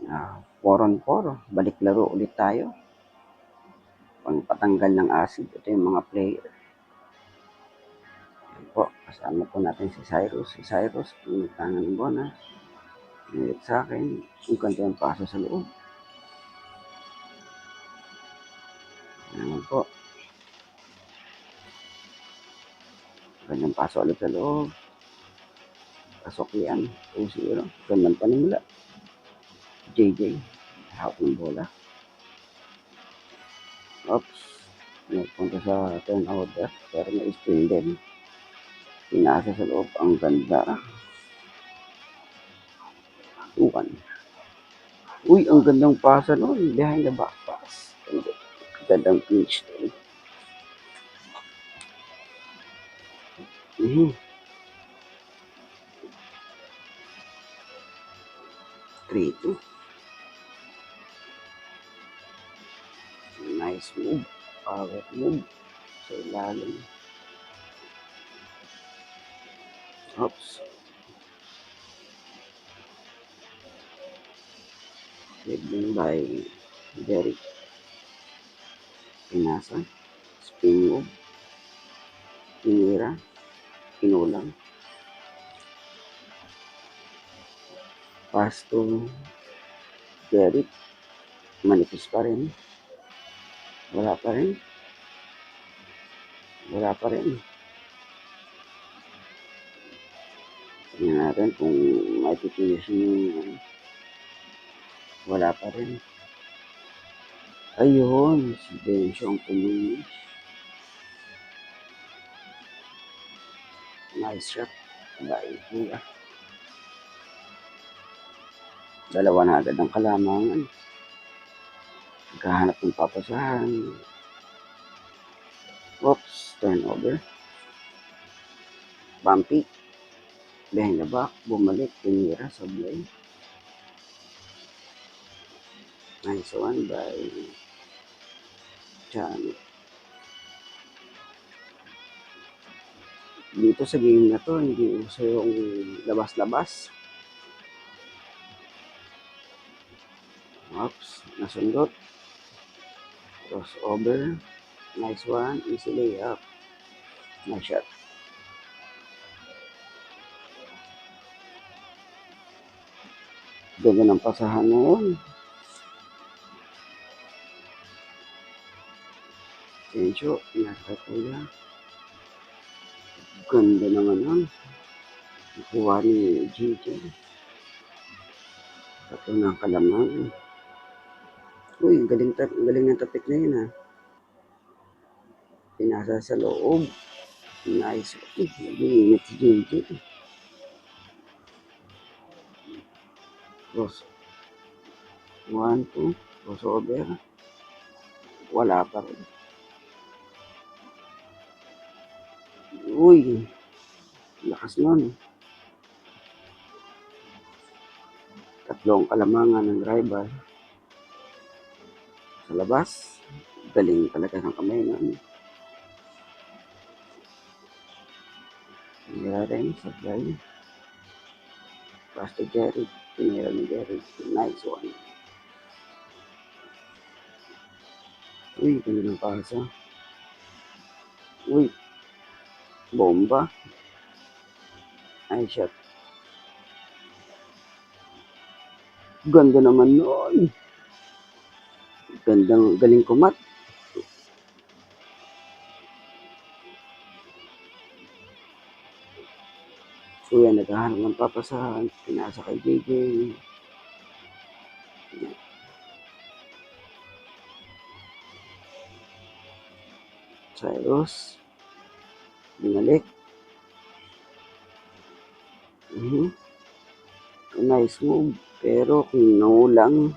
4 on 4, balik laro ulit tayo. Pangpatanggal ng acid, ito yung mga player. Yan po, kasama po natin si Cyrus. Si Cyrus, pinagtangan ng bonus. Pinilit sa akin, yung kanta yung paso sa loob. Yan po. Ganyang paso ulit sa loob. Pasok yan, 2-0. Gandang panimula. JJ, hawak ng bola. Oops, nagpunta sa turnover, pero may steal din. Pinasa sa loob, ang ganda. 2-1. Uy, ang gandang pasa nun, behind the back pass. Gandang pitch din. 3-2. Nice move. Power move. Sa ilalim. Oops. Dribbling by Derek. Pinasa. Spin move. Pinira. Pinulang. Pass to Derek. Manipis pa rin. Wala pa rin. Tingnan natin kung may finish yung wala pa rin. Ayun, si Benjo ang finish. Nice shot. By Kuya. Dalawa na agad ang kalamangan. Naghahanap ng papasahan. Oops, turnover. Bumpy. Behind the back, bumalik, tinira, sablay. Nice one by Chan. Dito sa game na to, hindi uso yung labas-labas. Oops, nasundot. Crossover. Nice one, easy layup. Nice shot. Ganda ng pasahan na yun. Benjo, pinasa Kuya. Ganda naman yun. Nakuha ni JJ. Ito na ang kalamangan. Uy, galing ng tapik na yun ha. Pinasa sa loob. Nice. Nag-iinit si JJ. Cross. 1-2. Crossover. Wala pa rin. Uy. Lakas nun. Tatlong kalamangan ng rival. Sa labas. Galing talaga ng kamay nun. Tinira rin sa fly. Pass to Jerry. Tinira ni Jerry. Nice one. Uy, ganda ng pasa. Uy. Bomba. Nice shot. Ganda naman nun. Galing kumat. Kuya, naghahanap ng papasahan. Pinasa kay JJ. Cyrus. Binalik. Nice move. Pero kinulang.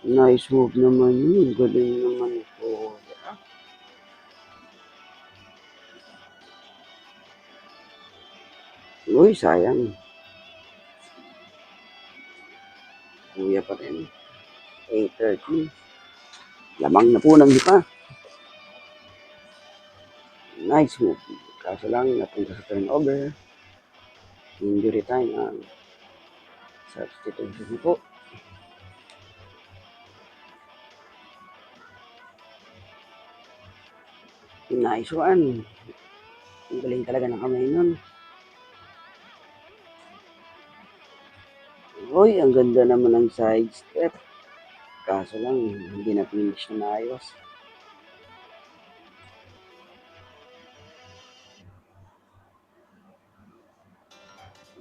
Nice move naman yun. Galing naman ito. Uy, sayang. Kuya pa rin. 8-13. Lamang na po ng iba. Nice move. Kaso lang, napunta sa turnover. Injury time ang substitution po. Nice one. Ang galing talaga ng kamay nun. Uy, ang ganda naman ng side step. Kaso lang, hindi na finish na maayos.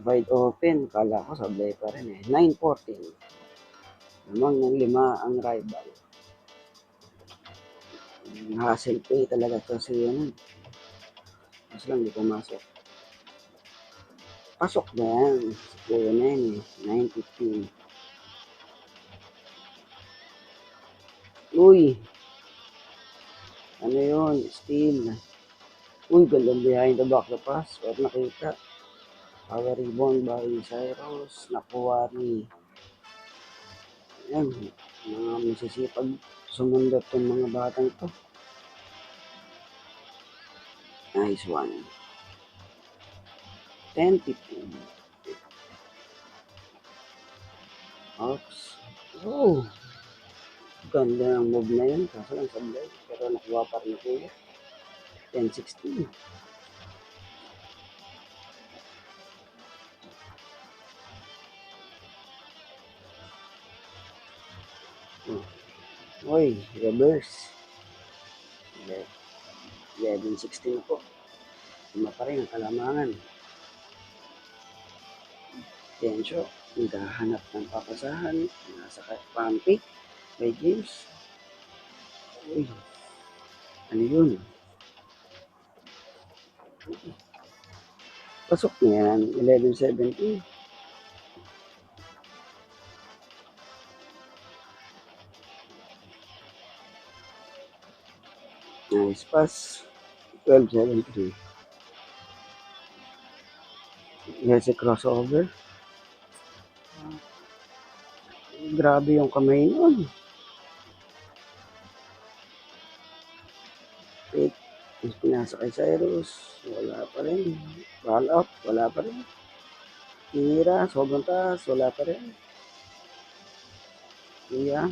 Wide open, kala ko sablay pa rin eh. 9-14. Lamang ng 5 ang rival. Hustle play talaga to si ano. Mas lang di pumasok. Pasok na yan. Kuya na yan eh. 9-15. Uy! Ano yun? Steal. Uy, gandang behind the back na pass. Pero nakita. Power rebound by Cyrus. Nakuha ni yan. Mga masisipag sumundot yung mga batang to. Nice one. 10-15. Hawks. Oh! Ganda ng move na yun. Kaso lang sablay. Pero nakuha pa rin kuya. 10-16. Uy, reverse. 11-16 po. Lima pa rin ang kalamangan. Tensyo, naghahanap ng papasahan. Nasa pampik by James. Uy, ano yun? Pasok niya yan. 11-17. Nice pass. 12-17. Yes, a crossover. Grabe yung kamay nun. Wait, pinasa kay Cyrus. Wala pa rin. Ball up. Wala pa rin. Tinira. Sobrang taas. Wala pa rin. Kuya.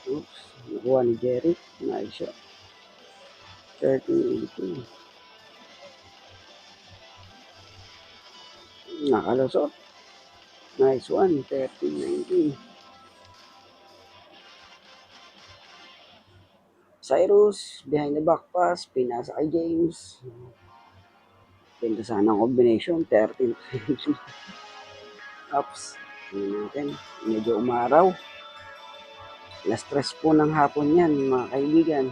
Oops. Nakuha ni Jerry. Nice shot. 13-18. Nakalusot. Nice one. 13-19. Cyrus, behind the back pass, pinasa kay James. Ganda sana ang combination, 13. Ups. Hindi natin. Medyo umaraw. Last stress po ng hapon yan, mga kaibigan.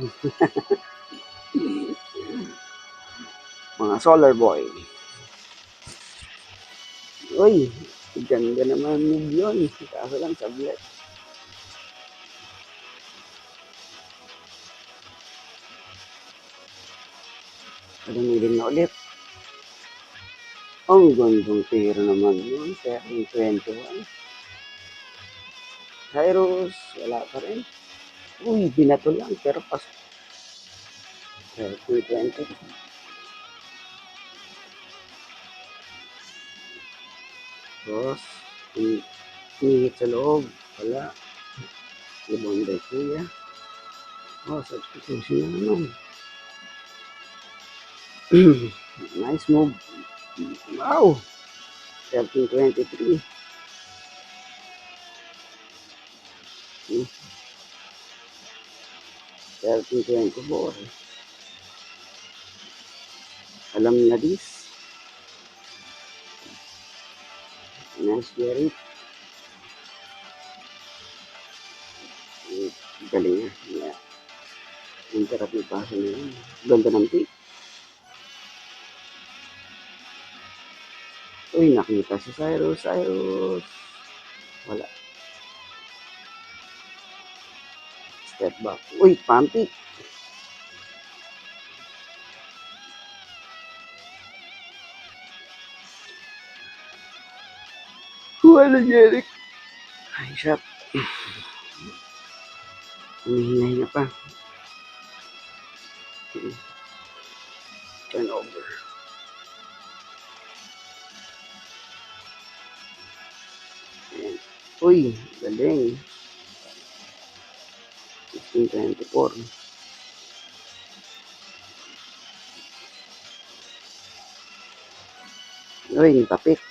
Mga solar boy. Uy, ganda naman move yun. Kaso lang sablet. Palamilin na ulit. Ang gandang tiro naman yun. 13-21. Cyrus, wala pa rin. Uy, binato lang. Pero pas 13-20. Cross. Hinihit sa loob. Wala. Rebound by kuya. Oh, substitution na naman. Nice move. Wow. 13-23. 13-24. Alam na this. Nice Jerry. Galing niya. Yeah. Yung therapy pass na yun. Ganda ng pick. Uy, nakita si Cyrus. Cyrus. Wala. Step back. Uy, pump pick. Wala, Jeric. Ay, shot. Humihinga pa. Turnover. Uy, galing. 16-24. Uy, nitapik.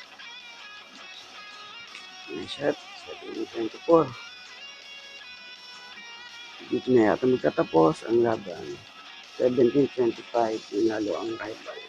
Nice shot. 17-24. Dito na yata magtatapos ang laban. 17-25. Pinalo ang rival.